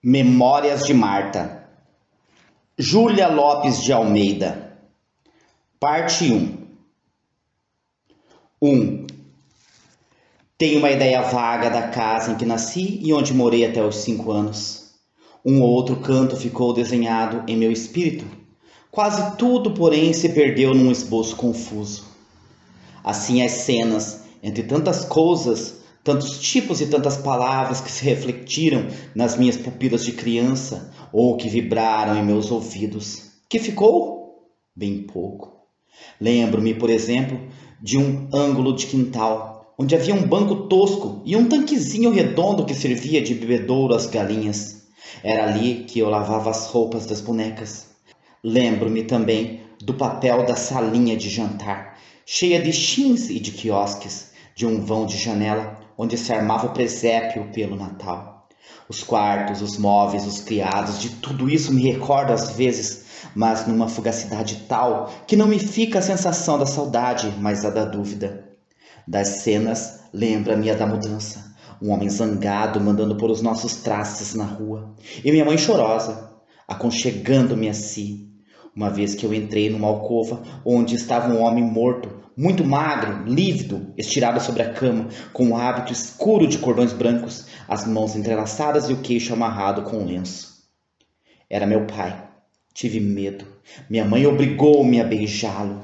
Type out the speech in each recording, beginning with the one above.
Memórias de Marta, Júlia Lopes de Almeida, parte 1. Tenho uma ideia vaga da casa em que nasci e onde morei até os 5 anos. Um ou outro canto ficou desenhado em meu espírito. Quase tudo, porém, se perdeu num esboço confuso. Assim as cenas, entre tantas coisas, tantos tipos e tantas palavras que se refletiram nas minhas pupilas de criança ou que vibraram em meus ouvidos. Que ficou? Bem pouco. Lembro-me, por exemplo, de um ângulo de quintal, onde havia um banco tosco e um tanquezinho redondo que servia de bebedouro às galinhas. Era ali que eu lavava as roupas das bonecas. Lembro-me também do papel da salinha de jantar, cheia de chins e de quiosques, de um vão de janela onde se armava o presépio pelo Natal. Os quartos, os móveis, os criados, de tudo isso me recordo às vezes, mas numa fugacidade tal que não me fica a sensação da saudade, mas a da dúvida. Das cenas, lembra-me a da mudança. Um homem zangado mandando pôr os nossos trastes na rua. E minha mãe chorosa, aconchegando-me a si. Uma vez que eu entrei numa alcova onde estava um homem morto, muito magro, lívido, estirado sobre a cama, com um hábito escuro de cordões brancos, as mãos entrelaçadas e o queixo amarrado com um lenço. Era meu pai. Tive medo. Minha mãe obrigou-me a beijá-lo.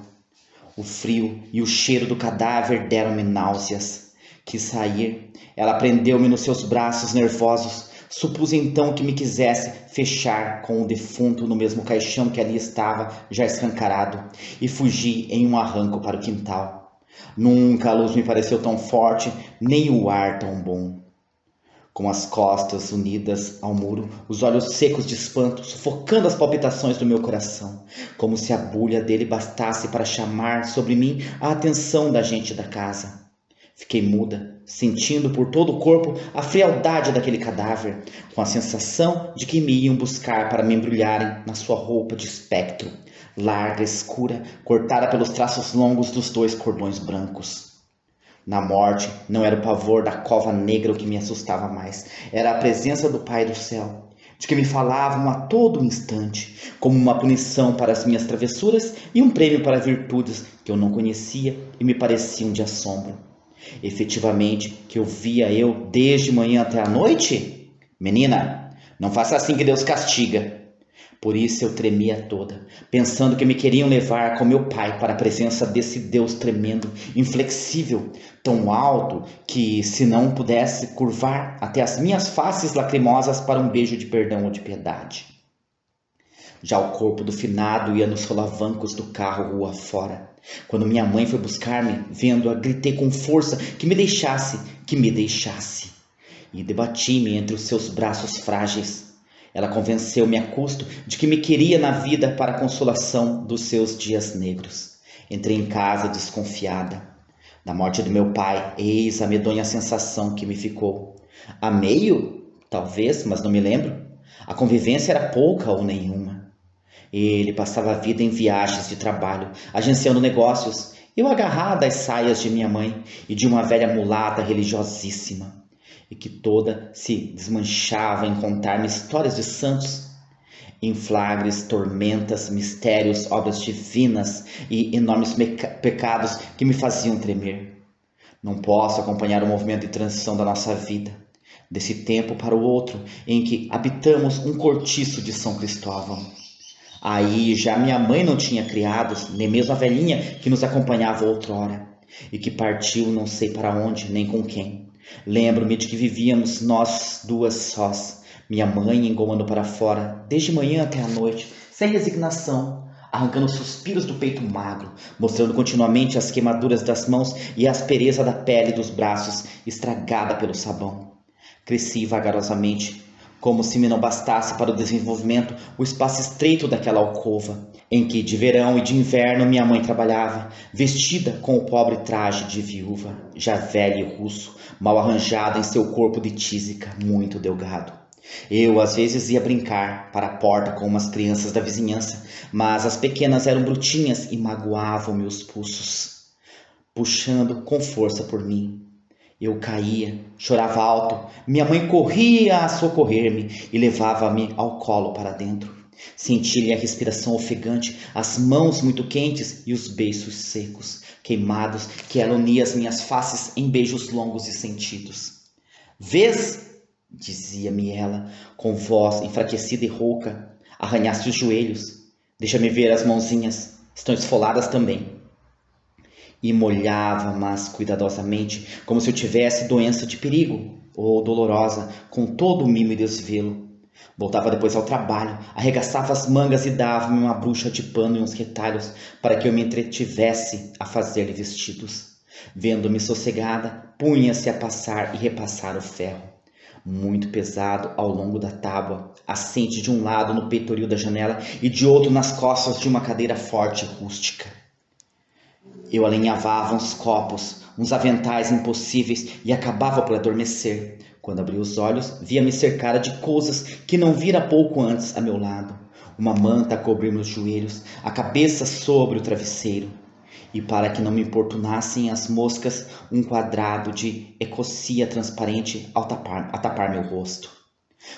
O frio e o cheiro do cadáver deram-me náuseas. Quis sair. Ela prendeu-me nos seus braços nervosos. Supus então que me quisesse fechar com o defunto no mesmo caixão que ali estava, já escancarado, e fugi em um arranco para o quintal. Nunca a luz me pareceu tão forte, nem o ar tão bom. Com as costas unidas ao muro, os olhos secos de espanto, sufocando as palpitações do meu coração, como se a bulha dele bastasse para chamar sobre mim a atenção da gente da casa. Fiquei muda, sentindo por todo o corpo a frialdade daquele cadáver, com a sensação de que me iam buscar para me embrulharem na sua roupa de espectro, larga, escura, cortada pelos traços longos dos 2 cordões brancos. Na morte, não era o pavor da cova negra o que me assustava mais, era a presença do Pai do céu, de que me falavam a todo instante, como uma punição para as minhas travessuras e um prêmio para virtudes que eu não conhecia e me pareciam de assombro. Efetivamente, que eu via eu desde manhã até a noite? Menina, não faça assim que Deus castiga. Por isso eu tremia toda, pensando que me queriam levar com meu pai para a presença desse Deus tremendo, inflexível, tão alto que, se não pudesse curvar até as minhas faces lacrimosas para um beijo de perdão ou de piedade. Já o corpo do finado ia nos solavancos do carro rua fora. Quando minha mãe foi buscar-me, vendo-a, gritei com força que me deixasse, E debati-me entre os seus braços frágeis. Ela convenceu-me a custo de que me queria na vida para a consolação dos seus dias negros. Entrei em casa desconfiada. Da morte do meu pai, eis a medonha sensação que me ficou. Amei-o? Talvez, mas não me lembro. A convivência era pouca ou nenhuma. Ele passava a vida em viagens de trabalho, agenciando negócios, eu agarrada às saias de minha mãe e de uma velha mulata religiosíssima, e que toda se desmanchava em contar-me histórias de santos, em flagres, tormentas, mistérios, obras divinas e enormes pecados que me faziam tremer. Não posso acompanhar o movimento de transição da nossa vida, desse tempo para o outro, em que habitamos um cortiço de São Cristóvão. Aí já minha mãe não tinha criados, nem mesmo a velhinha que nos acompanhava outrora, e que partiu não sei para onde, nem com quem. Lembro-me de que vivíamos nós 2 sós, minha mãe engomando para fora, desde manhã até a noite, sem resignação, arrancando suspiros do peito magro, mostrando continuamente as queimaduras das mãos e a aspereza da pele dos braços, estragada pelo sabão. Cresci vagarosamente, como se me não bastasse para o desenvolvimento o espaço estreito daquela alcova, em que de verão e de inverno minha mãe trabalhava, vestida com o pobre traje de viúva, já velho e russo, mal arranjado em seu corpo de tísica, muito delgado. Eu às vezes ia brincar para a porta com umas crianças da vizinhança, mas as pequenas eram brutinhas e magoavam-me os pulsos, puxando com força por mim. Eu caía, chorava alto, minha mãe corria a socorrer-me e levava-me ao colo para dentro. Sentia-lhe a respiração ofegante, as mãos muito quentes e os beiços secos, queimados, que ela unia as minhas faces em beijos longos e sentidos. Vês, dizia-me ela, com voz enfraquecida e rouca, arranhaste os joelhos. Deixa-me ver as mãozinhas, estão esfoladas também. E molhava-mas cuidadosamente, como se eu tivesse doença de perigo ou dolorosa, com todo o mimo e desvelo. Voltava depois ao trabalho, arregaçava as mangas e dava-me uma bruxa de pano e uns retalhos para que eu me entretivesse a fazer-lhe vestidos. Vendo-me sossegada, punha-se a passar e repassar o ferro, muito pesado ao longo da tábua, assente de um lado no peitoril da janela e de outro nas costas de uma cadeira forte e rústica. Eu alinhavava uns copos, uns aventais impossíveis e acabava por adormecer. Quando abri os olhos, via-me cercada de coisas que não vira pouco antes a meu lado. Uma manta a cobrir meus joelhos, a cabeça sobre o travesseiro. E para que não me importunassem as moscas, um quadrado de ecocia transparente a tapar meu rosto.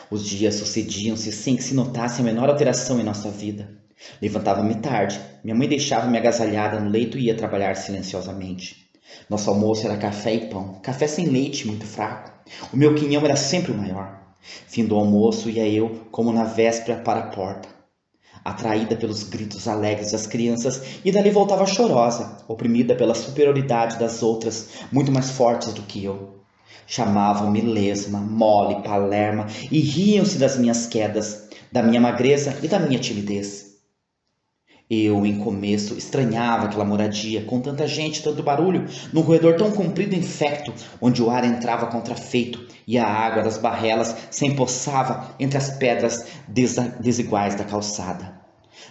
Os dias sucediam-se sem que se notasse a menor alteração em nossa vida. Levantava-me tarde, minha mãe deixava-me agasalhada no leito e ia trabalhar silenciosamente. Nosso almoço era café e pão, café sem leite, muito fraco. O meu quinhão era sempre o maior. Fim do almoço ia eu, como na véspera, para a porta, atraída pelos gritos alegres das crianças, e dali voltava chorosa, oprimida pela superioridade das outras, muito mais fortes do que eu. Chamavam-me lesma, mole, palerma, e riam-se das minhas quedas, da minha magreza e da minha timidez. Eu, em começo, estranhava aquela moradia, com tanta gente, tanto barulho, num corredor tão comprido e infecto, onde o ar entrava contrafeito e a água das barrelas se empoçava entre as pedras desiguais da calçada.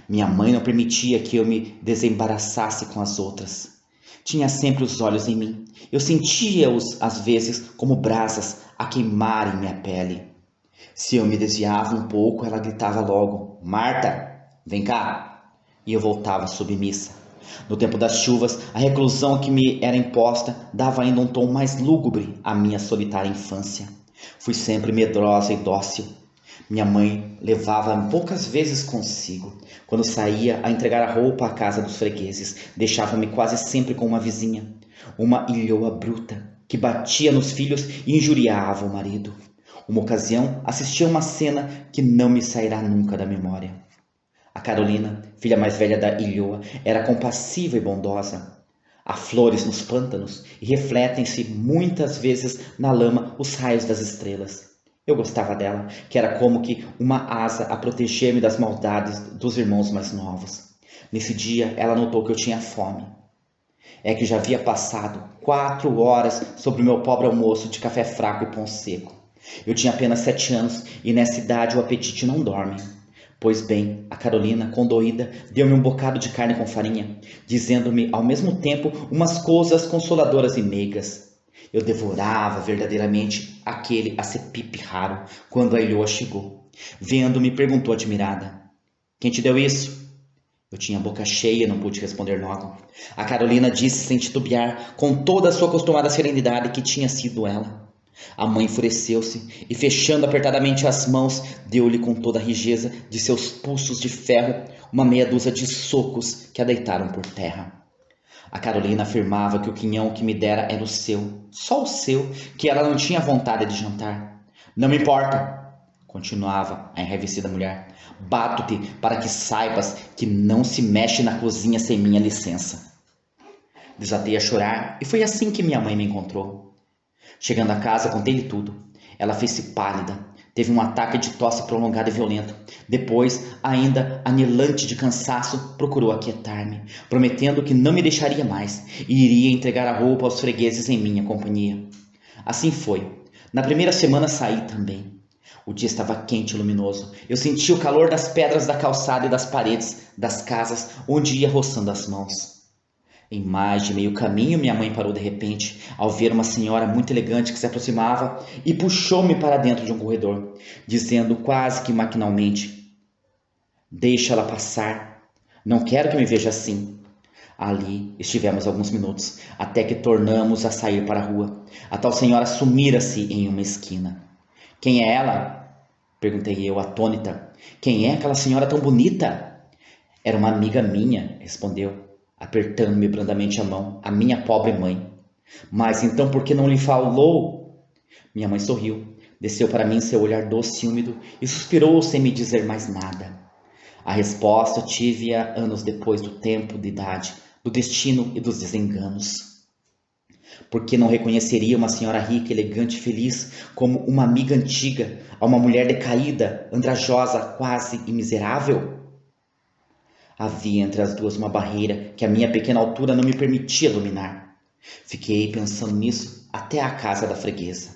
Minha mãe não permitia que eu me desembaraçasse com as outras. Tinha sempre os olhos em mim. Eu sentia-os, às vezes, como brasas a queimarem minha pele. Se eu me desviava um pouco, ela gritava logo: Marta, vem cá! E eu voltava submissa. No tempo das chuvas, a reclusão que me era imposta dava ainda um tom mais lúgubre à minha solitária infância. Fui sempre medrosa e dócil. Minha mãe levava-me poucas vezes consigo. Quando saía a entregar a roupa à casa dos fregueses, deixava-me quase sempre com uma vizinha, uma ilhoa bruta, que batia nos filhos e injuriava o marido. Uma ocasião, assisti a uma cena que não me sairá nunca da memória. A Carolina, filha mais velha da ilhoa, era compassiva e bondosa. Há flores nos pântanos e refletem-se muitas vezes na lama os raios das estrelas. Eu gostava dela, que era como que uma asa a proteger-me das maldades dos irmãos mais novos. Nesse dia, ela notou que eu tinha fome. É que já havia passado 4 horas sobre o meu pobre almoço de café fraco e pão seco. Eu tinha apenas 7 anos e nessa idade o apetite não dorme. Pois bem, a Carolina, condoída, deu-me um bocado de carne com farinha, dizendo-me ao mesmo tempo umas coisas consoladoras e meigas. Eu devorava verdadeiramente aquele acepipe raro quando a ilhoa chegou. Vendo-me, perguntou admirada: Quem te deu isso? Eu tinha a boca cheia e não pude responder logo. A Carolina disse sem titubear, com toda a sua acostumada serenidade, que tinha sido ela. A mãe enfureceu-se e, fechando apertadamente as mãos, deu-lhe com toda a rijeza de seus pulsos de ferro uma meia dúzia de socos que a deitaram por terra. A Carolina afirmava que o quinhão que me dera era o seu, só o seu, que ela não tinha vontade de jantar. Não me importa, continuava a enraivecida mulher. Bato-te para que saibas que não se mexe na cozinha sem minha licença. Desatei a chorar e foi assim que minha mãe me encontrou. Chegando a casa, contei-lhe tudo. Ela fez-se pálida, teve um ataque de tosse prolongado e violento. Depois, ainda anelante de cansaço, procurou aquietar-me, prometendo que não me deixaria mais e iria entregar a roupa aos fregueses em minha companhia. Assim foi. Na primeira semana saí também. O dia estava quente e luminoso. Eu sentia o calor das pedras da calçada e das paredes das casas onde ia roçando as mãos. Em mais de meio caminho, minha mãe parou de repente, ao ver uma senhora muito elegante que se aproximava e puxou-me para dentro de um corredor, dizendo quase que maquinalmente: Deixa-la passar. Não quero que me veja assim. Ali estivemos alguns minutos, até que tornamos a sair para a rua. A tal senhora sumira-se em uma esquina. Quem é ela? Perguntei eu, atônita. Quem é aquela senhora tão bonita? Era uma amiga minha, respondeu, apertando-me brandamente a mão, a minha pobre mãe. Mas então por que não lhe falou? Minha mãe sorriu, desceu para mim seu olhar doce e úmido e suspirou sem me dizer mais nada. A resposta tive-a anos depois do tempo, de idade, do destino e dos desenganos. Por que não reconheceria uma senhora rica, elegante e feliz como uma amiga antiga a uma mulher decaída, andrajosa, quase e miserável? Havia entre as duas uma barreira que a minha pequena altura não me permitia dominar. Fiquei pensando nisso até a casa da freguesa.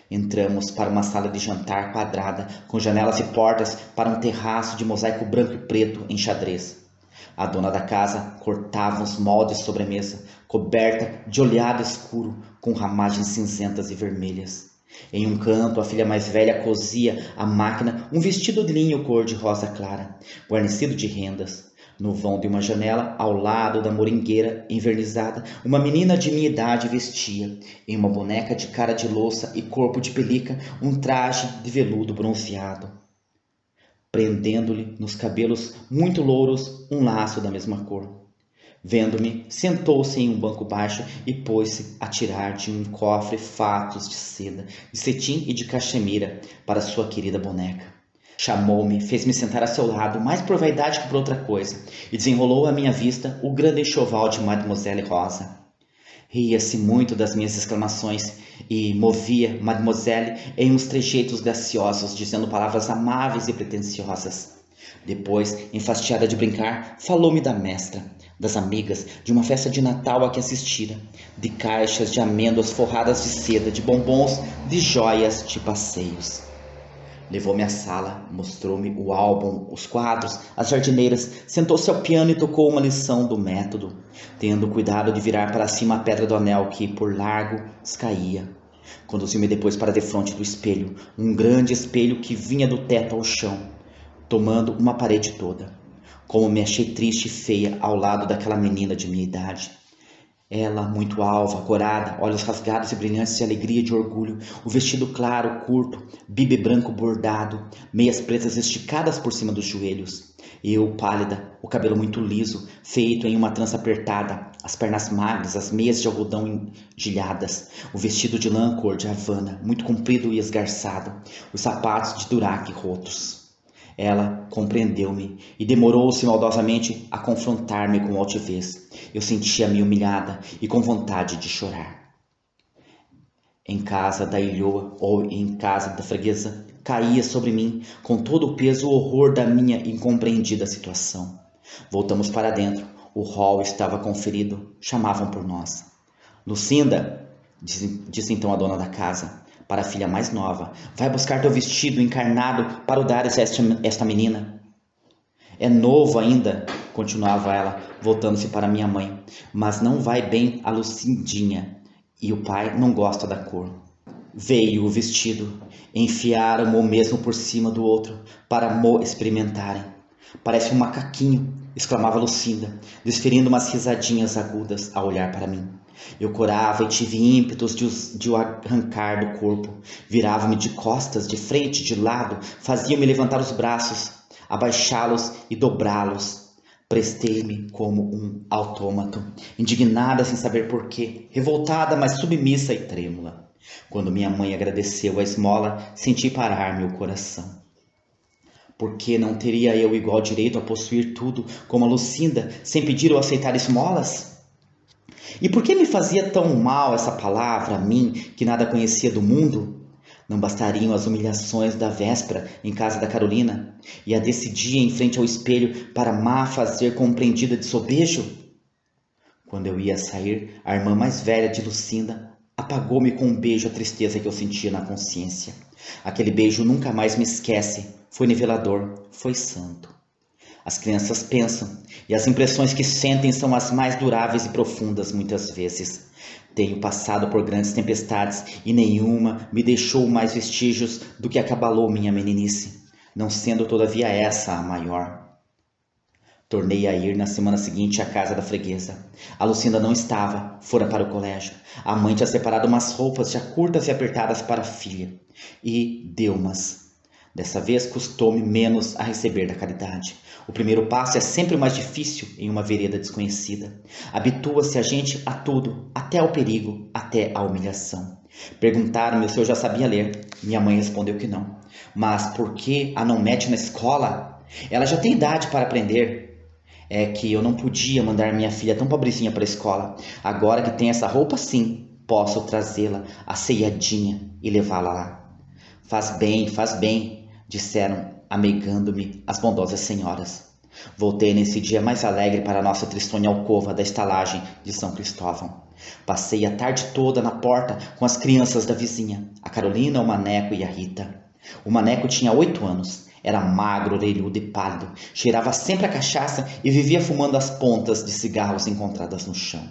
Entramos para uma sala de jantar quadrada, com janelas e portas para um terraço de mosaico branco e preto em xadrez. A dona da casa cortava os moldes sobre a mesa, coberta de oleado escuro, com ramagens cinzentas e vermelhas. Em um canto, a filha mais velha cosia à máquina um vestido de linho cor de rosa clara, guarnecido de rendas. No vão de uma janela, ao lado da moringueira envernizada, uma menina de minha idade vestia, em uma boneca de cara de louça e corpo de pelica, um traje de veludo bronzeado, prendendo-lhe nos cabelos muito louros um laço da mesma cor. Vendo-me, sentou-se em um banco baixo e pôs-se a tirar de um cofre fatos de seda, de cetim e de caxemira para sua querida boneca. Chamou-me, fez-me sentar a seu lado, mais por vaidade que por outra coisa, e desenrolou à minha vista o grande enxoval de Mademoiselle Rosa. Ria-se muito das minhas exclamações e movia Mademoiselle em uns trejeitos graciosos, dizendo palavras amáveis e pretensiosas. Depois, enfastiada de brincar, falou-me da mestra, das amigas, de uma festa de Natal a que assistira, de caixas de amêndoas forradas de seda, de bombons, de joias, de passeios. Levou-me à sala, mostrou-me o álbum, os quadros, as jardineiras, sentou-se ao piano e tocou uma lição do método, tendo cuidado de virar para cima a pedra do anel que, por largo, caía. Conduziu-me depois para defronte do espelho, um grande espelho que vinha do teto ao chão, tomando uma parede toda. Como me achei triste e feia ao lado daquela menina de minha idade. Ela, muito alva, corada, olhos rasgados e brilhantes de alegria e de orgulho, o vestido claro, curto, bibe branco bordado, meias pretas esticadas por cima dos joelhos. Eu, pálida, o cabelo muito liso, feito em uma trança apertada, as pernas magras, as meias de algodão engilhadas, o vestido de lã cor de Havana, muito comprido e esgarçado, os sapatos de duraque rotos. Ela compreendeu-me e demorou-se maldosamente a confrontar-me com altivez. Eu sentia-me humilhada e com vontade de chorar. Em casa da ilhoa ou em casa da freguesa, caía sobre mim, com todo o peso, o horror da minha incompreendida situação. Voltamos para dentro. O hall estava conferido. Chamavam por nós. Lucinda, disse então a dona da casa, para a filha mais nova, vai buscar teu vestido encarnado para o dares a esta menina. É novo ainda, continuava ela, voltando-se para minha mãe, mas não vai bem a Lucindinha, e o pai não gosta da cor. Veio o vestido, enfiaram-o mesmo por cima do outro, para mo experimentarem. Parece um macaquinho, exclamava Lucinda, desferindo umas risadinhas agudas a olhar para mim. Eu corava e tive ímpetos de o arrancar do corpo. Virava-me de costas, de frente, de lado, fazia-me levantar os braços, abaixá-los e dobrá-los. Prestei-me como um autômato, indignada sem saber porquê, revoltada, mas submissa e trêmula. Quando minha mãe agradeceu a esmola, senti parar-me o coração. Por que não teria eu igual direito a possuir tudo como a Lucinda, sem pedir ou aceitar esmolas? E por que me fazia tão mal essa palavra a mim, que nada conhecia do mundo? Não bastariam as humilhações da véspera em casa da Carolina e a desse dia em frente ao espelho para má fazer compreendida de sobejo? Quando eu ia sair, a irmã mais velha de Lucinda apagou-me com um beijo a tristeza que eu sentia na consciência. Aquele beijo nunca mais me esquece, foi nivelador, foi santo. As crianças pensam, e as impressões que sentem são as mais duráveis e profundas muitas vezes. Tenho passado por grandes tempestades e nenhuma me deixou mais vestígios do que acabalou minha meninice, não sendo todavia essa a maior. Tornei a ir na semana seguinte à casa da freguesa. A Lucinda não estava, fora para o colégio. A mãe tinha separado umas roupas já curtas e apertadas para a filha. E deu-mas. Dessa vez custou-me menos a receber da caridade. O primeiro passo é sempre o mais difícil em uma vereda desconhecida. Habitua-se a gente a tudo, até ao perigo, até à humilhação. Perguntaram-me se eu já sabia ler. Minha mãe respondeu que não. Mas por que a não mete na escola? Ela já tem idade para aprender. É que eu não podia mandar minha filha tão pobrezinha para a escola. Agora que tem essa roupa, sim, posso trazê-la asseiadinha e levá-la lá. Faz bem, disseram, ameigando-me as bondosas senhoras. Voltei nesse dia mais alegre para a nossa tristonha alcova da estalagem de São Cristóvão. Passei a tarde toda na porta com as crianças da vizinha, a Carolina, o Maneco e a Rita. O Maneco tinha 8 anos. Era magro, orelhudo e pálido, cheirava sempre a cachaça e vivia fumando as pontas de cigarros encontradas no chão.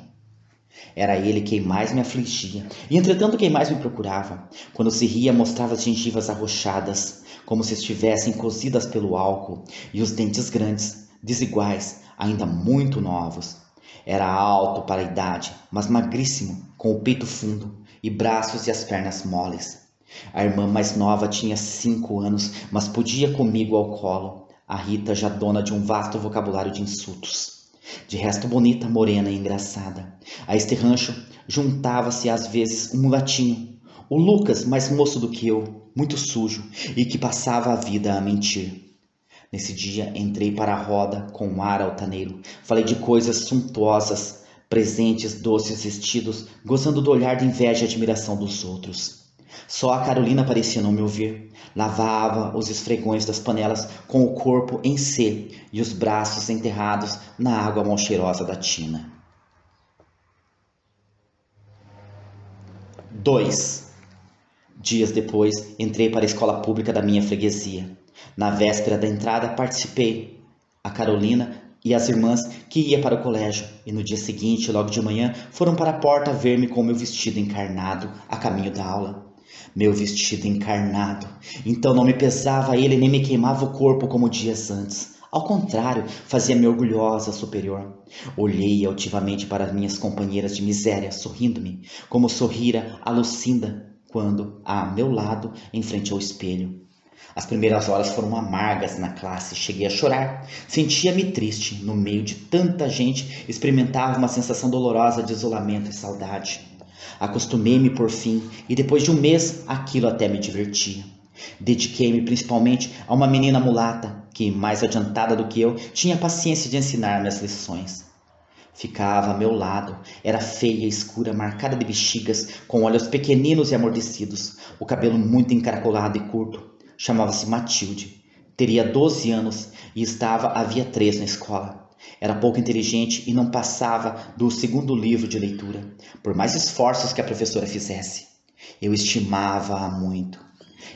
Era ele quem mais me afligia, e entretanto quem mais me procurava. Quando se ria, mostrava as gengivas arroxadas, como se estivessem cozidas pelo álcool, e os dentes grandes, desiguais, ainda muito novos. Era alto para a idade, mas magríssimo, com o peito fundo, e braços e as pernas moles. A irmã mais nova tinha 5 anos, mas podia comigo ao colo. A Rita já dona de um vasto vocabulário de insultos. De resto bonita, morena e engraçada. A este rancho juntava-se às vezes um mulatinho, o Lucas, mais moço do que eu, muito sujo, e que passava a vida a mentir. Nesse dia entrei para a roda com um ar altaneiro. Falei de coisas suntuosas, presentes, doces, vestidos, gozando do olhar de inveja e admiração dos outros. Só a Carolina parecia não me ouvir. Lavava os esfregões das panelas com o corpo em C e os braços enterrados na água mal cheirosa da tina. 2. Dias depois, entrei para a escola pública da minha freguesia. Na véspera da entrada, participei. A Carolina e as irmãs que ia para o colégio, e no dia seguinte, logo de manhã, foram para a porta ver-me com meu vestido encarnado a caminho da aula. Meu vestido encarnado. Então não me pesava ele nem me queimava o corpo como dias antes. Ao contrário, fazia-me orgulhosa, superior. Olhei altivamente para as minhas companheiras de miséria, sorrindo-me, como sorrira a Lucinda, quando, a meu lado, em frente ao espelho. As primeiras horas foram amargas na classe, cheguei a chorar. Sentia-me triste, no meio de tanta gente, experimentava uma sensação dolorosa de isolamento e saudade. Acostumei-me por fim, e depois de um mês, aquilo até me divertia. Dediquei-me principalmente a uma menina mulata, que, mais adiantada do que eu, tinha paciência de ensinar-me as lições. Ficava a meu lado, era feia, escura, marcada de bexigas, com olhos pequeninos e amordecidos, o cabelo muito encaracolado e curto. Chamava-se Matilde, teria 12 anos e estava havia 3 na escola. Era pouco inteligente e não passava do 2º livro de leitura, por mais esforços que a professora fizesse. Eu estimava-a muito.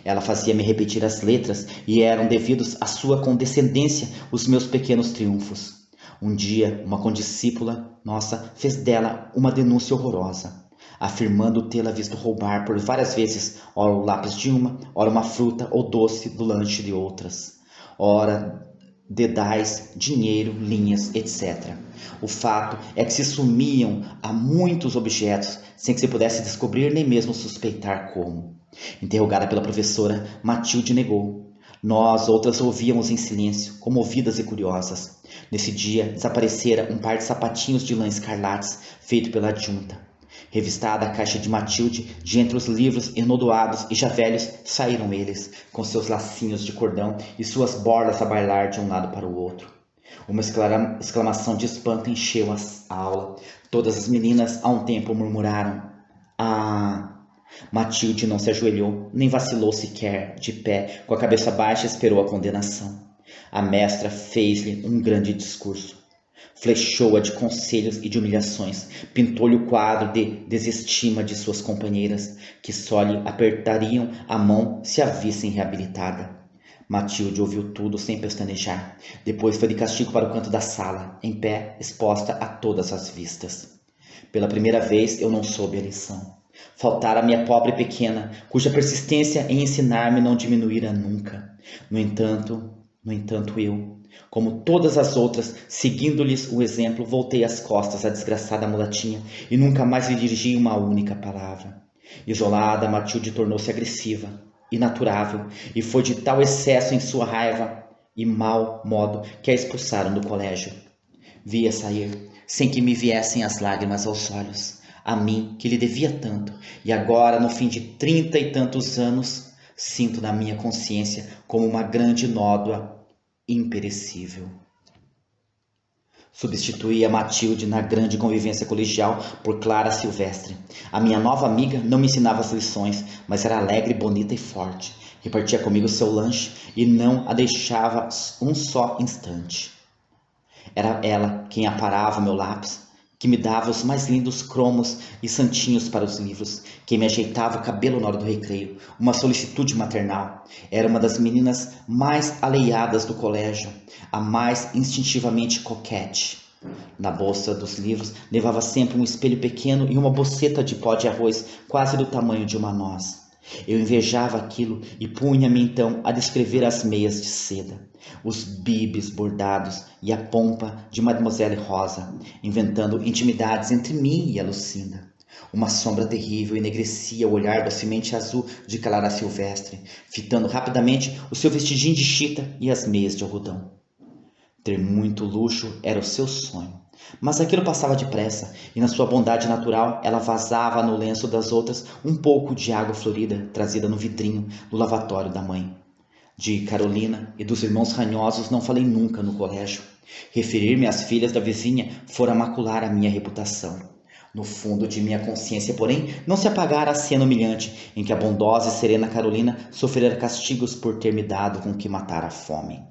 Ela fazia-me repetir as letras e eram devidos à sua condescendência os meus pequenos triunfos. Um dia, uma condiscípula nossa fez dela uma denúncia horrorosa, afirmando tê-la visto roubar por várias vezes, ora o lápis de uma, ora uma fruta ou doce do lanche de outras, ora dedais, dinheiro, linhas, etc. O fato é que se sumiam a muitos objetos sem que se pudesse descobrir nem mesmo suspeitar como. Interrogada pela professora, Matilde negou. Nós outras ouvíamos em silêncio, comovidas e curiosas. Nesse dia desaparecera um par de sapatinhos de lã escarlates feito pela adjunta. Revistada a caixa de Matilde, de entre os livros enodoados e já velhos, saíram eles, com seus lacinhos de cordão e suas borlas a bailar de um lado para o outro. Uma exclamação de espanto encheu a aula. Todas as meninas, a um tempo, murmuraram: "Ah!" Matilde não se ajoelhou, nem vacilou sequer, de pé, com a cabeça baixa, esperou a condenação. A mestra fez-lhe um grande discurso. Flechou-a de conselhos e de humilhações, pintou-lhe o quadro de desestima de suas companheiras, que só lhe apertariam a mão se a vissem reabilitada. Matilde ouviu tudo sem pestanejar. Depois foi de castigo para o canto da sala, em pé, exposta a todas as vistas. Pela primeira vez eu não soube a lição. Faltara a minha pobre pequena, cuja persistência em ensinar-me não diminuíra nunca. No entanto, eu, Como todas as outras, seguindo-lhes o exemplo, voltei as costas à desgraçada mulatinha e nunca mais lhe dirigi uma única palavra. Isolada, Matilde tornou-se agressiva, inaturável, e foi de tal excesso em sua raiva e mau modo que a expulsaram do colégio. Via sair, sem que me viessem as lágrimas aos olhos, a mim que lhe devia tanto, e agora, no fim de 30 e tantos anos, sinto na minha consciência como uma grande nódoa imperecível. Substituí a Matilde na grande convivência colegial por Clara Silvestre. A minha nova amiga não me ensinava as lições, mas era alegre, bonita e forte. Repartia comigo seu lanche e não a deixava um só instante. Era ela quem aparava o meu lápis, que me dava os mais lindos cromos e santinhos para os livros, quem me ajeitava o cabelo na hora do recreio, uma solicitude maternal. Era uma das meninas mais aleiadas do colégio, a mais instintivamente coquete. Na bolsa dos livros levava sempre um espelho pequeno e uma boceta de pó de arroz quase do tamanho de uma noz. Eu invejava aquilo e punha-me então a descrever as meias de seda, os bibes bordados e a pompa de Mademoiselle Rosa, inventando intimidades entre mim e a Lucinda. Uma sombra terrível enegrecia o olhar docemente azul de Clara Silvestre, fitando rapidamente o seu vestidinho de chita e as meias de algodão. Ter muito luxo era o seu sonho. Mas aquilo passava depressa, e na sua bondade natural ela vazava no lenço das outras um pouco de água florida trazida no vidrinho do lavatório da mãe. De Carolina e dos irmãos ranhosos não falei nunca no colégio. Referir-me às filhas da vizinha fora macular a minha reputação. No fundo de minha consciência, porém, não se apagara a cena humilhante em que a bondosa e serena Carolina sofrera castigos por ter me dado com que matar a fome.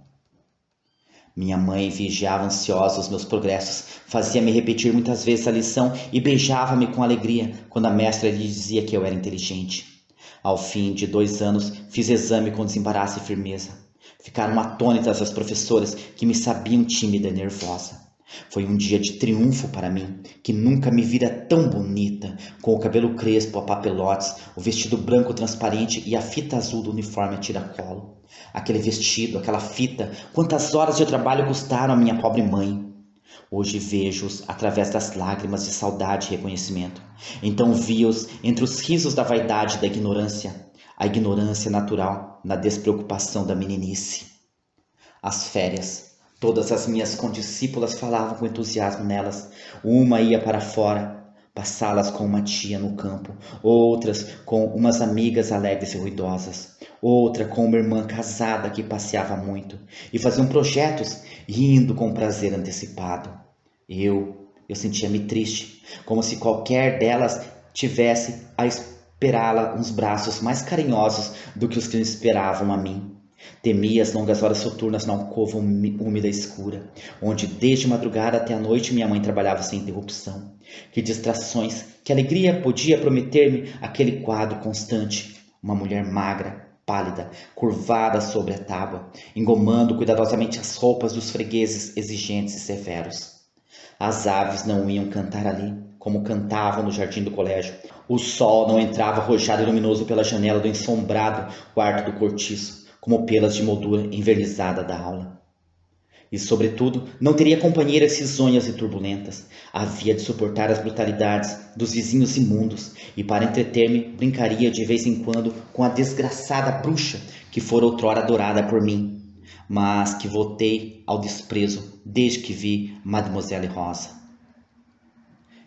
Minha mãe vigiava ansiosa os meus progressos, fazia-me repetir muitas vezes a lição e beijava-me com alegria quando a mestra lhe dizia que eu era inteligente. Ao fim de 2 anos, fiz exame com desembaraço e firmeza. Ficaram atônitas as professoras que me sabiam tímida e nervosa. Foi um dia de triunfo para mim, que nunca me vira tão bonita, com o cabelo crespo a papelotes, o vestido branco transparente e a fita azul do uniforme a tiracolo. Aquele vestido, aquela fita, quantas horas de trabalho custaram a minha pobre mãe. Hoje vejo-os através das lágrimas de saudade e reconhecimento. Então vi-os entre os risos da vaidade e da ignorância, a ignorância natural na despreocupação da meninice. As férias. Todas as minhas condiscípulas falavam com entusiasmo nelas. Uma ia para fora, passá-las com uma tia no campo, outras com umas amigas alegres e ruidosas, outra com uma irmã casada que passeava muito, e faziam projetos rindo com prazer antecipado. Eu sentia-me triste, como se qualquer delas tivesse a esperá-la uns braços mais carinhosos do que os que esperavam a mim. Temia as longas horas soturnas na alcova úmida e escura, onde desde madrugada até a noite minha mãe trabalhava sem interrupção. Que distrações, que alegria podia prometer-me aquele quadro constante, uma mulher magra, pálida, curvada sobre a tábua, engomando cuidadosamente as roupas dos fregueses exigentes e severos. As aves não iam cantar ali, como cantavam no jardim do colégio. O sol não entrava arrojado e luminoso pela janela do ensombrado quarto do cortiço, como pelas de moldura envernizada da aula. E, sobretudo, não teria companheiras risonhas e turbulentas. Havia de suportar as brutalidades dos vizinhos imundos, e para entreter-me, brincaria de vez em quando com a desgraçada bruxa que fora outrora adorada por mim, mas que voltei ao desprezo desde que vi Mademoiselle Rosa.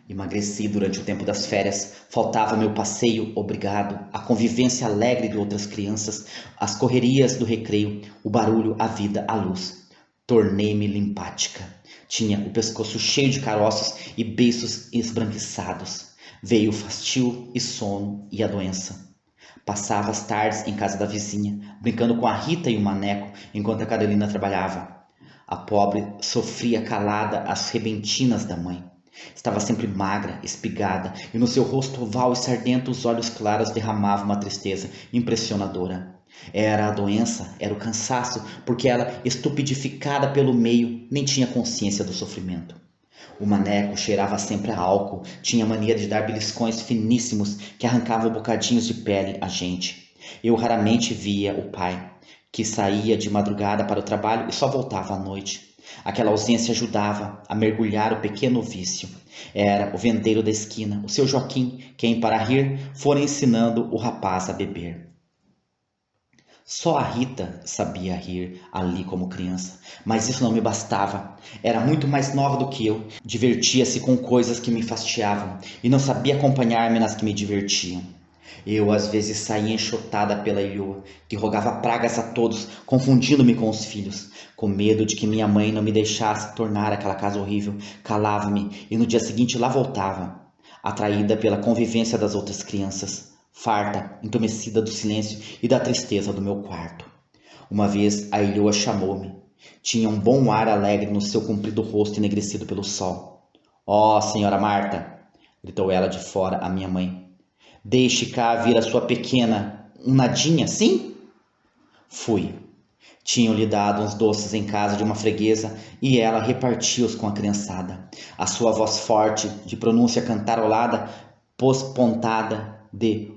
Emagreci durante o tempo das férias, faltava meu passeio obrigado, a convivência alegre de outras crianças, as correrias do recreio, o barulho, a vida, a luz. Tornei-me limpática. Tinha o pescoço cheio de caroços e beiços esbranquiçados. Veio o fastio e sono e a doença. Passava as tardes em casa da vizinha, brincando com a Rita e o Maneco, enquanto a Carolina trabalhava. A pobre sofria calada as rebentinas da mãe. Estava sempre magra, espigada, e no seu rosto oval e sardento os olhos claros derramavam uma tristeza impressionadora. Era a doença, era o cansaço, porque ela, estupidificada pelo meio, nem tinha consciência do sofrimento. O Maneco cheirava sempre a álcool, tinha mania de dar beliscões finíssimos que arrancavam bocadinhos de pele a gente. Eu raramente via o pai, que saía de madrugada para o trabalho e só voltava à noite. Aquela ausência ajudava a mergulhar o pequeno vício. Era o vendeiro da esquina, o seu Joaquim, quem, para rir, fora ensinando o rapaz a beber. Só a Rita sabia rir ali como criança, mas isso não me bastava. Era muito mais nova do que eu, divertia-se com coisas que me fastiavam e não sabia acompanhar-me nas que me divertiam. Eu às vezes saía enxotada pela Ilhoa, que rogava pragas a todos, confundindo-me com os filhos. Com medo de que minha mãe não me deixasse tornar aquela casa horrível, calava-me e no dia seguinte lá voltava, atraída pela convivência das outras crianças, farta, entumecida do silêncio e da tristeza do meu quarto. Uma vez a Ilhoa chamou-me. Tinha um bom ar alegre no seu comprido rosto enegrecido pelo sol. "Ó, senhora Marta!" gritou ela de fora à minha mãe. "Deixe cá vir a sua pequena, um nadinha, sim?" Fui. Tinham-lhe dado uns doces em casa de uma freguesa e ela repartia-os com a criançada. A sua voz forte, de pronúncia cantarolada, pospontada de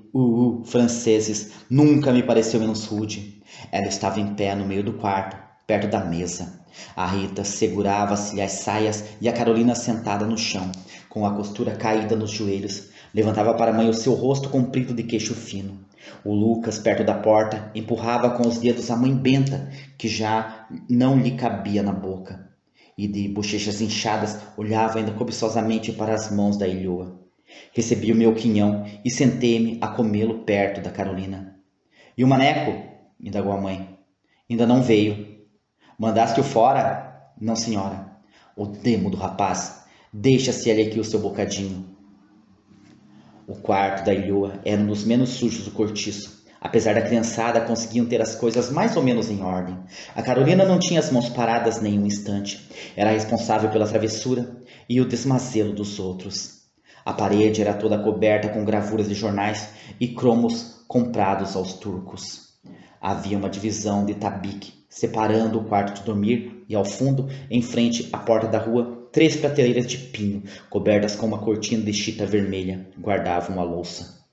franceses, nunca me pareceu menos rude. Ela estava em pé no meio do quarto, perto da mesa. A Rita segurava-se-lhe as saias e a Carolina sentada no chão, com a costura caída nos joelhos, levantava para a mãe o seu rosto comprido de queixo fino. O Lucas, perto da porta, empurrava com os dedos a mãe Benta, que já não lhe cabia na boca, e de bochechas inchadas olhava ainda cobiçosamente para as mãos da Ilhoa. Recebi o meu quinhão e sentei-me a comê-lo perto da Carolina. "E o maneco?" indagou a mãe. "Ainda não veio." "Mandaste-o fora?" "Não, senhora." "O demo do rapaz! Deixa-se ele aqui o seu bocadinho." O quarto da Ilhoa era um dos menos sujos do cortiço. Apesar da criançada, conseguiam ter as coisas mais ou menos em ordem. A Carolina não tinha as mãos paradas nem um instante. Era responsável pela travessura e o desmazelo dos outros. A parede era toda coberta com gravuras de jornais e cromos comprados aos turcos. Havia uma divisão de tabique, separando o quarto de dormir e, ao fundo, em frente à porta da rua, 3 prateleiras de pinho, cobertas com uma cortina de chita vermelha, guardavam a louça.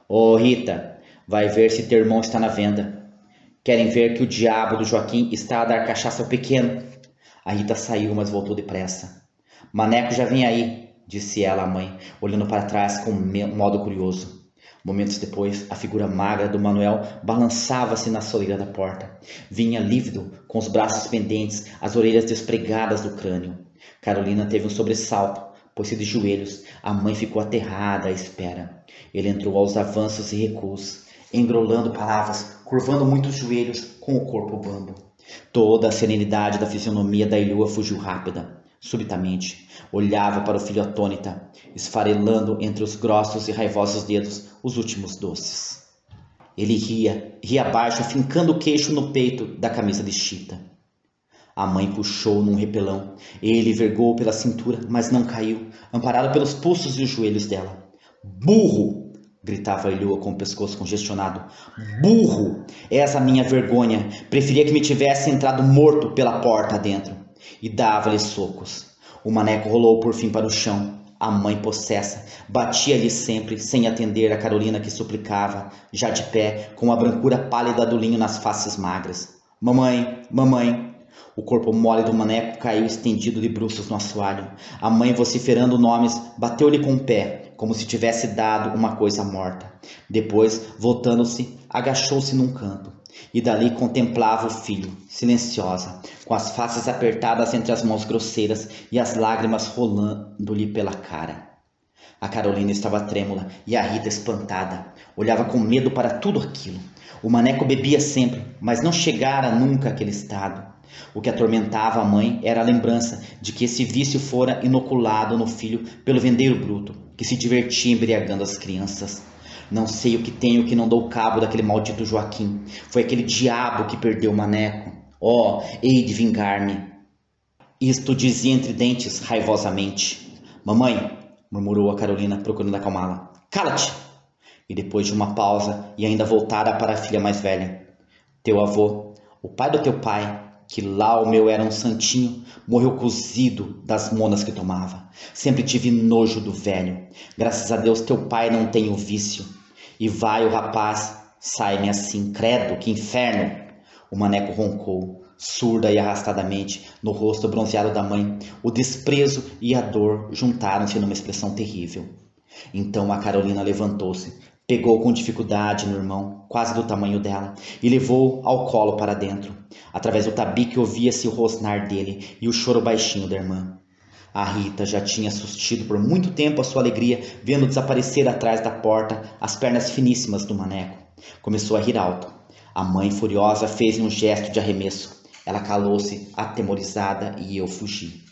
"Ô Rita, vai ver se teu irmão está na venda. Querem ver que o diabo do Joaquim está a dar cachaça ao pequeno." A Rita saiu, mas voltou depressa. "Maneco já vem aí", disse ela à mãe, olhando para trás com um modo curioso. Momentos depois, a figura magra do Manuel balançava-se na soleira da porta. Vinha lívido, com os braços pendentes, as orelhas despregadas do crânio. Carolina teve um sobressalto, pôs-se de joelhos. A mãe ficou aterrada à espera. Ele entrou aos avanços e recuos, engrolando palavras, curvando muito os joelhos, com o corpo bambo. Toda a serenidade da fisionomia da Ilhoa fugiu rápida. Subitamente, olhava para o filho atônita, esfarelando entre os grossos e raivosos dedos os últimos doces. Ele ria baixo, fincando o queixo no peito da camisa de chita. A mãe puxou num repelão. Ele vergou pela cintura, mas não caiu, amparado pelos pulsos e os joelhos dela. "Burro!" gritava a Ilhoa com o pescoço congestionado. "Burro! És a minha vergonha. Preferia que me tivesse entrado morto pela porta adentro." E dava-lhe socos. O maneco rolou por fim para o chão. A mãe possessa batia-lhe sempre, sem atender a Carolina que suplicava, já de pé, com a brancura pálida do linho nas faces magras. "Mamãe, mamãe." O corpo mole do maneco caiu estendido de bruços no assoalho. A mãe, vociferando nomes, bateu-lhe com o pé, como se tivesse dado uma coisa morta. Depois, voltando-se, agachou-se num canto. E dali contemplava o filho, silenciosa, com as faces apertadas entre as mãos grosseiras e as lágrimas rolando-lhe pela cara. A Carolina estava trêmula e a Rita espantada. Olhava com medo para tudo aquilo. O maneco bebia sempre, mas não chegara nunca àquele estado. O que atormentava a mãe era a lembrança de que esse vício fora inoculado no filho pelo vendeiro bruto, que se divertia embriagando as crianças. "Não sei o que tenho que não dou cabo daquele maldito Joaquim. Foi aquele diabo que perdeu o maneco. Oh, hei de vingar-me." Isto dizia entre dentes, raivosamente. "Mamãe", murmurou a Carolina, procurando acalmá-la. "Cala-te!" E depois de uma pausa, e ainda voltara para a filha mais velha. "Teu avô, o pai do teu pai, que lá o meu era um santinho, morreu cozido das monas que tomava. Sempre tive nojo do velho. Graças a Deus teu pai não tem o vício." E vai o rapaz sai-me assim, credo, que inferno! O maneco roncou, surda e arrastadamente, no rosto bronzeado da mãe. O desprezo e a dor juntaram-se numa expressão terrível. Então a Carolina levantou-se, pegou com dificuldade no irmão, quase do tamanho dela, e levou-o ao colo para dentro. Através do tabique ouvia-se o rosnar dele e o choro baixinho da irmã. A Rita já tinha sustido por muito tempo a sua alegria, vendo desaparecer atrás da porta as pernas finíssimas do maneco. Começou a rir alto. A mãe, furiosa, fez-lhe um gesto de arremesso. Ela calou-se, atemorizada, e eu fugi.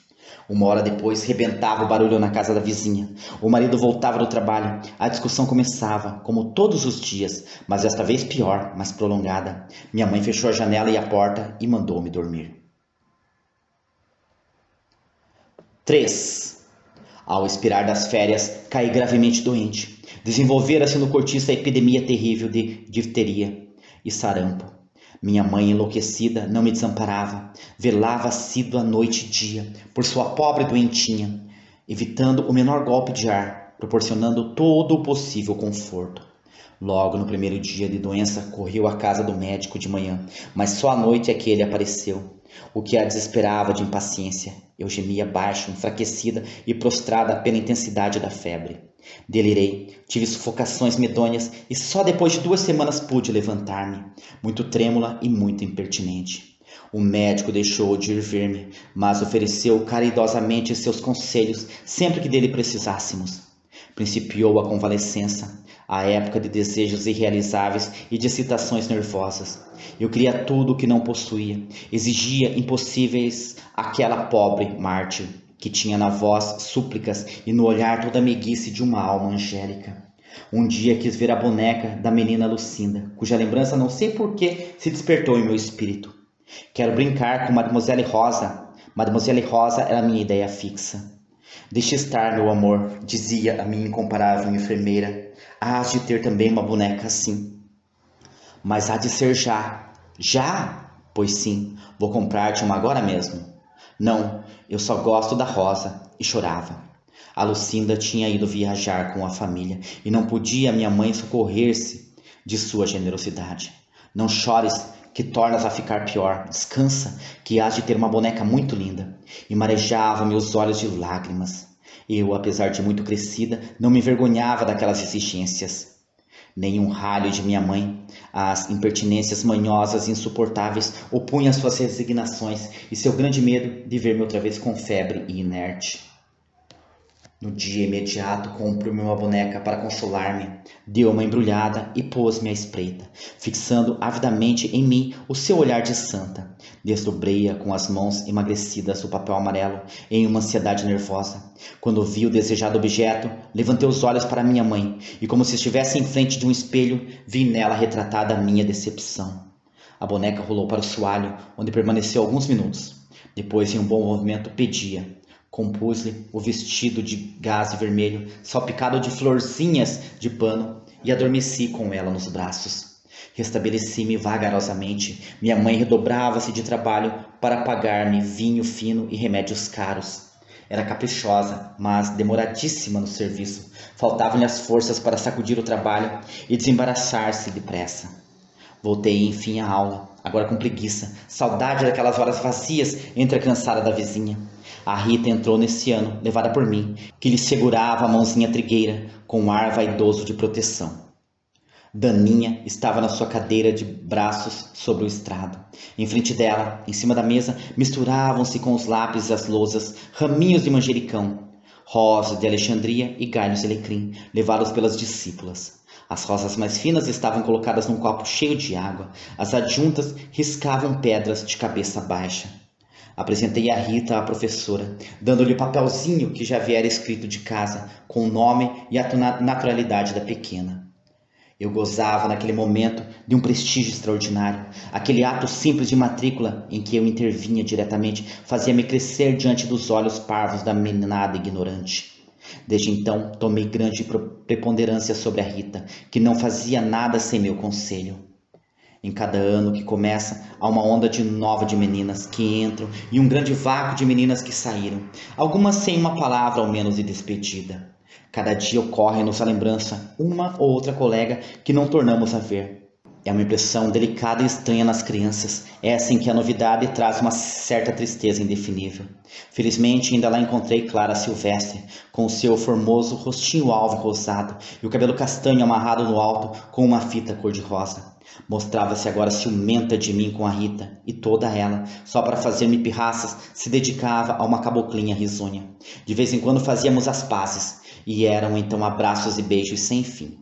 Uma hora depois, rebentava o barulho na casa da vizinha. O marido voltava do trabalho. A discussão começava, como todos os dias, mas desta vez pior, mais prolongada. Minha mãe fechou a janela e a porta e mandou-me dormir. 3. Ao expirar das férias, caí gravemente doente. Desenvolvera-se no cortiço a epidemia terrível de difteria e sarampo. Minha mãe, enlouquecida, não me desamparava. Velava assídua noite e dia por sua pobre doentinha, evitando o menor golpe de ar, proporcionando todo o possível conforto. Logo no primeiro dia de doença, correu à casa do médico de manhã, mas só à noite é que ele apareceu, o que a desesperava de impaciência. Eu gemia baixo, enfraquecida e prostrada pela intensidade da febre. Delirei, tive sufocações medonhas e só depois de 2 semanas pude levantar-me, muito trêmula e muito impertinente. O médico deixou de ir ver-me, mas ofereceu caridosamente seus conselhos sempre que dele precisássemos. Principiou a convalescença, a época de desejos irrealizáveis e de excitações nervosas. Eu queria tudo o que não possuía, exigia impossíveis àquela pobre mártir, que tinha na voz súplicas e no olhar toda a meiguice de uma alma angélica. Um dia quis ver a boneca da menina Lucinda, cuja lembrança não sei por que se despertou em meu espírito. Quero brincar com Mademoiselle Rosa. Mademoiselle Rosa era a minha ideia fixa. Deixe estar, meu amor, dizia a minha incomparável enfermeira. Hás de ter também uma boneca assim. Mas há de ser já. Já? Pois sim, vou comprar-te uma agora mesmo. Não, eu só gosto da Rosa. E chorava. A Lucinda tinha ido viajar com a família e não podia minha mãe socorrer-se de sua generosidade. Não chores, que tornas a ficar pior. Descansa, que hás de ter uma boneca muito linda. E marejavam-me os olhos de lágrimas. Eu, apesar de muito crescida, não me envergonhava daquelas exigências. Nem um ralho de minha mãe, as impertinências manhosas e insuportáveis, opunha suas resignações e seu grande medo de ver-me outra vez com febre e inerte. No dia imediato, comprou-me uma boneca para consolar-me, deu uma embrulhada e pôs-me à espreita, fixando avidamente em mim o seu olhar de santa. Desdobrei-a com as mãos emagrecidas do papel amarelo em uma ansiedade nervosa. Quando vi o desejado objeto, levantei os olhos para minha mãe e, como se estivesse em frente de um espelho, vi nela retratada a minha decepção. A boneca rolou para o soalho, onde permaneceu alguns minutos. Depois, em um bom movimento, pedia. Compus-lhe o vestido de gaze vermelho, salpicado de florzinhas de pano, e adormeci com ela nos braços. Restabeleci-me vagarosamente. Minha mãe redobrava-se de trabalho para pagar-me vinho fino e remédios caros. Era caprichosa, mas demoradíssima no serviço. Faltavam-lhe as forças para sacudir o trabalho e desembaraçar-se depressa. Voltei, enfim, à aula, agora com preguiça, saudade daquelas horas vazias entre a criançada da vizinha. A Rita entrou nesse ano, levada por mim, que lhe segurava a mãozinha trigueira, com um ar vaidoso de proteção. Daninha estava na sua cadeira de braços sobre o estrado. Em frente dela, em cima da mesa, misturavam-se com os lápis e as lousas raminhos de manjericão, rosas de Alexandria e galhos de alecrim, levados pelas discípulas. As rosas mais finas estavam colocadas num copo cheio de água. As adjuntas riscavam pedras de cabeça baixa. Apresentei a Rita à professora, dando-lhe o papelzinho que já viera escrito de casa, com o nome e a naturalidade da pequena. Eu gozava naquele momento de um prestígio extraordinário. Aquele ato simples de matrícula em que eu intervinha diretamente fazia-me crescer diante dos olhos parvos da meninada ignorante. Desde então, tomei grande preponderância sobre a Rita, que não fazia nada sem meu conselho. Em cada ano que começa, há uma onda nova de meninas que entram e um grande vácuo de meninas que saíram, algumas sem uma palavra ao menos de despedida. Cada dia ocorre em nossa lembrança uma ou outra colega que não tornamos a ver. É uma impressão delicada e estranha nas crianças. É assim que a novidade traz uma certa tristeza indefinível. Felizmente, ainda lá encontrei Clara Silvestre, com o seu formoso rostinho alvo e rosado e o cabelo castanho amarrado no alto com uma fita cor-de-rosa. Mostrava-se agora ciumenta de mim com a Rita, e toda ela, só para fazer-me pirraças, se dedicava a uma caboclinha risonha. De vez em quando fazíamos as pazes, e eram então abraços e beijos sem fim.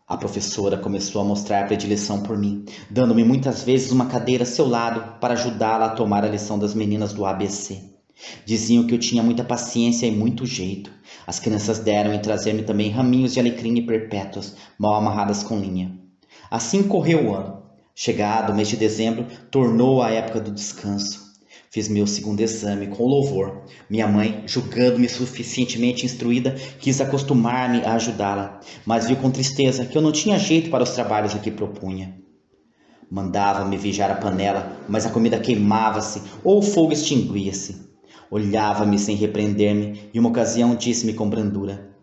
A professora começou a mostrar predileção por mim, dando-me muitas vezes uma cadeira a seu lado para ajudá-la a tomar a lição das meninas do ABC. Diziam que eu tinha muita paciência e muito jeito. As crianças deram em trazer-me também raminhos de alecrim e perpétuas, mal amarradas com linha. Assim correu o ano. Chegado o mês de dezembro, tornou a época do descanso. Fiz meu segundo exame com louvor. Minha mãe, julgando-me suficientemente instruída, quis acostumar-me a ajudá-la, mas viu com tristeza que eu não tinha jeito para os trabalhos a que propunha. Mandava-me vigiar a panela, mas a comida queimava-se ou o fogo extinguia-se. Olhava-me sem repreender-me e uma ocasião disse-me com brandura: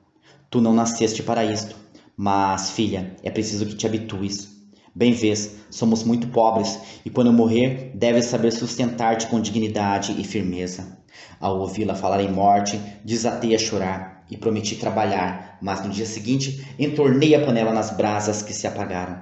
Tu não nasceste para isto, mas, filha, é preciso que te habitues. Bem vês, somos muito pobres e quando eu morrer, deves saber sustentar-te com dignidade e firmeza. Ao ouvi-la falar em morte, desatei a chorar e prometi trabalhar, mas no dia seguinte entornei a panela nas brasas que se apagaram.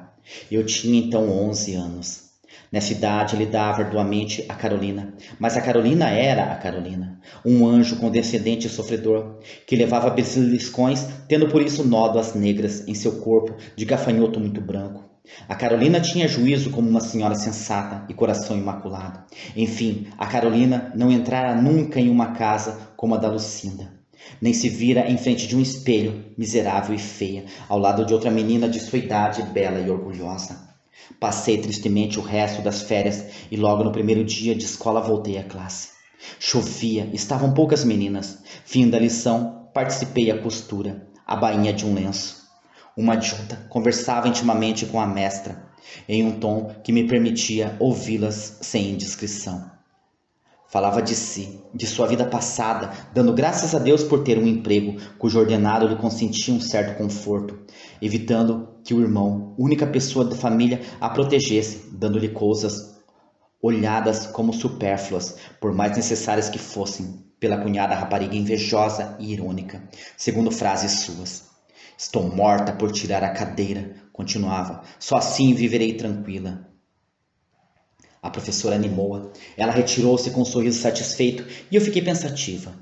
Eu tinha então 11 anos. Nessa idade lidava arduamente a Carolina, mas a Carolina era a Carolina, um anjo condescendente e sofredor, que levava beliscões, tendo por isso nódoas negras em seu corpo de gafanhoto muito branco. A Carolina tinha juízo como uma senhora sensata e coração imaculado. Enfim, a Carolina não entrara nunca em uma casa como a da Lucinda, nem se vira em frente de um espelho, miserável e feia, ao lado de outra menina de sua idade, bela e orgulhosa. Passei tristemente o resto das férias e logo no primeiro dia de escola voltei à classe. Chovia, estavam poucas meninas. Fim da lição, participei à costura, a bainha de um lenço. Uma adjunta conversava intimamente com a mestra, em um tom que me permitia ouvi-las sem indiscrição. Falava de si, de sua vida passada, dando graças a Deus por ter um emprego cujo ordenado lhe consentia um certo conforto, evitando que o irmão, única pessoa da família, a protegesse, dando-lhe coisas olhadas como supérfluas, por mais necessárias que fossem, pela cunhada rapariga invejosa e irônica, segundo frases suas. Estou morta por tirar a cadeira, continuava, só assim viverei tranquila. A professora animou-a. Ela retirou-se com um sorriso satisfeito e eu fiquei pensativa.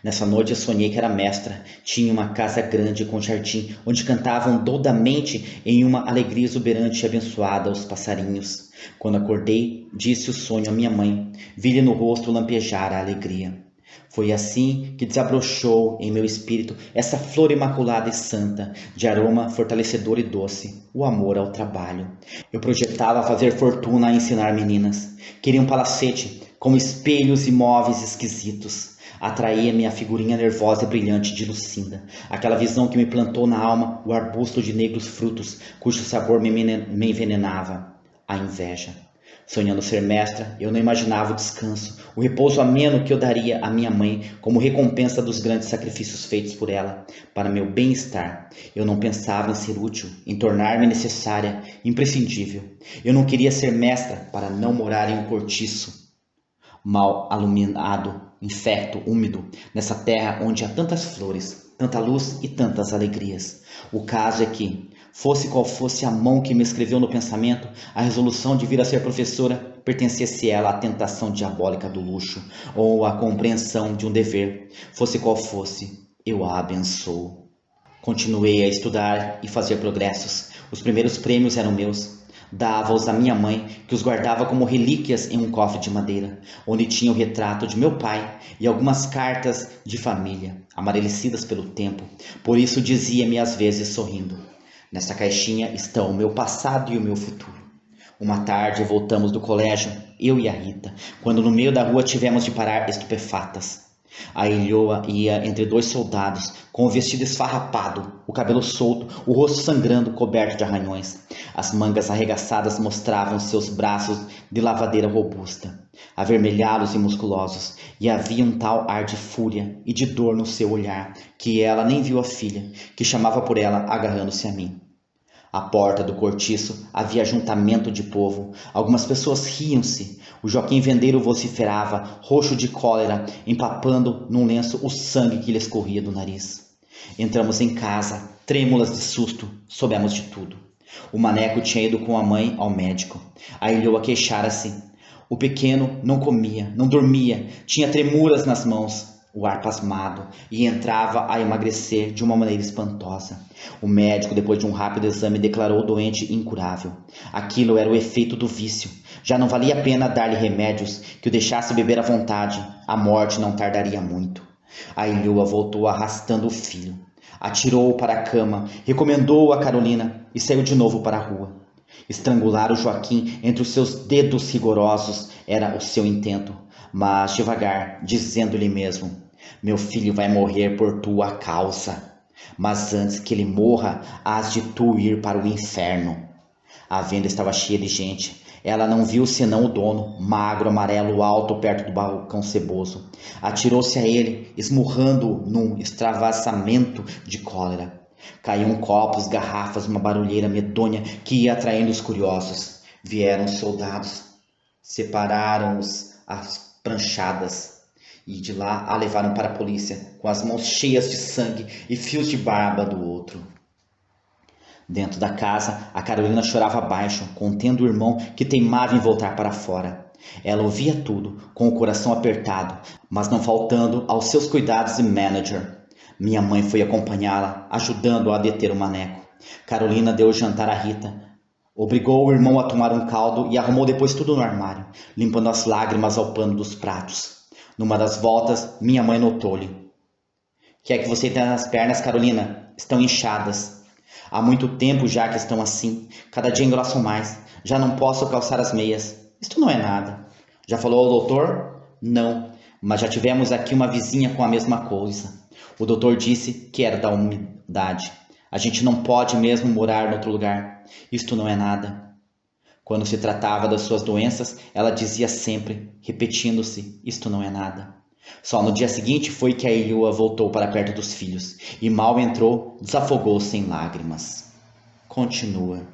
Nessa noite eu sonhei que era mestra. Tinha uma casa grande com jardim, onde cantavam doudamente em uma alegria exuberante e abençoada os passarinhos. Quando acordei, disse o sonho à minha mãe. Vi-lhe no rosto lampejar a alegria. Foi assim que desabrochou em meu espírito essa flor imaculada e santa, de aroma fortalecedor e doce, o amor ao trabalho. Eu projetava fazer fortuna a ensinar meninas. Queria um palacete com espelhos e móveis esquisitos. Atraía-me a figurinha nervosa e brilhante de Lucinda, aquela visão que me plantou na alma o arbusto de negros frutos, cujo sabor me envenenava, a inveja. Sonhando ser mestra, eu não imaginava o descanso, o repouso ameno que eu daria à minha mãe como recompensa dos grandes sacrifícios feitos por ela, para meu bem-estar. Eu não pensava em ser útil, em tornar-me necessária, imprescindível. Eu não queria ser mestra para não morar em um cortiço mal iluminado, infecto, úmido, nessa terra onde há tantas flores, tanta luz e tantas alegrias. O caso é que, fosse qual fosse a mão que me escreveu no pensamento, a resolução de vir a ser professora pertencesse ela à tentação diabólica do luxo ou à compreensão de um dever. Fosse qual fosse, eu a abençoo. Continuei a estudar e fazer progressos. Os primeiros prêmios eram meus. Dava-os à minha mãe, que os guardava como relíquias em um cofre de madeira, onde tinha o retrato de meu pai e algumas cartas de família, amarelecidas pelo tempo. Por isso dizia-me às vezes sorrindo: nessa caixinha estão o meu passado e o meu futuro. Uma tarde voltamos do colégio, eu e a Rita, quando no meio da rua tivemos de parar estupefatas. A ilhoa ia entre dois soldados, com o vestido esfarrapado, o cabelo solto, o rosto sangrando, coberto de arranhões. As mangas arregaçadas mostravam seus braços de lavadeira robusta, avermelhados e musculosos, e havia um tal ar de fúria e de dor no seu olhar, que ela nem viu a filha, que chamava por ela agarrando-se a mim. À porta do cortiço havia ajuntamento de povo. Algumas pessoas riam-se. O Joaquim vendeiro vociferava, roxo de cólera, empapando num lenço o sangue que lhe escorria do nariz. Entramos em casa, trêmulas de susto, soubemos de tudo. O Maneco tinha ido com a mãe ao médico. A Ilhoa queixara-se. O pequeno não comia, não dormia, tinha tremuras nas mãos, o ar pasmado, e entrava a emagrecer de uma maneira espantosa. O médico, depois de um rápido exame, declarou o doente incurável. Aquilo era o efeito do vício. Já não valia a pena dar-lhe remédios que o deixasse beber à vontade. A morte não tardaria muito. A Ilhoa voltou arrastando o filho. Atirou-o para a cama, recomendou-o a Carolina e saiu de novo para a rua. Estrangular o Joaquim entre os seus dedos rigorosos era o seu intento, mas devagar, dizendo-lhe mesmo: meu filho vai morrer por tua causa, mas antes que ele morra, hás de tu ir para o inferno. A venda estava cheia de gente. Ela não viu senão o dono, magro, amarelo, alto, perto do balcão ceboso. Atirou-se a ele, esmurrando-o num extravasamento de cólera. Caíam copos, garrafas, uma barulheira medonha que ia atraindo os curiosos. Vieram os soldados, separaram-os às pranchadas e de lá a levaram para a polícia, com as mãos cheias de sangue e fios de barba do outro. Dentro da casa, a Carolina chorava baixo, contendo o irmão que teimava em voltar para fora. Ela ouvia tudo, com o coração apertado, mas não faltando aos seus cuidados de manager. Minha mãe foi acompanhá-la, ajudando-a a deter o Maneco. Carolina deu o jantar a Rita, obrigou o irmão a tomar um caldo e arrumou depois tudo no armário, limpando as lágrimas ao pano dos pratos. Numa das voltas, minha mãe notou-lhe: que é que você tem nas pernas, Carolina? Estão inchadas. Há muito tempo já que estão assim. Cada dia engrossam mais. Já não posso calçar as meias. Isto não é nada. Já falou ao doutor? Não, mas já tivemos aqui uma vizinha com a mesma coisa. O doutor disse que era da umidade. A gente não pode mesmo morar em outro lugar. Isto não é nada. Quando se tratava das suas doenças, ela dizia sempre, repetindo-se: isto não é nada. Só no dia seguinte foi que a Ilhoa voltou para perto dos filhos, e mal entrou, desafogou-se em lágrimas. Continua.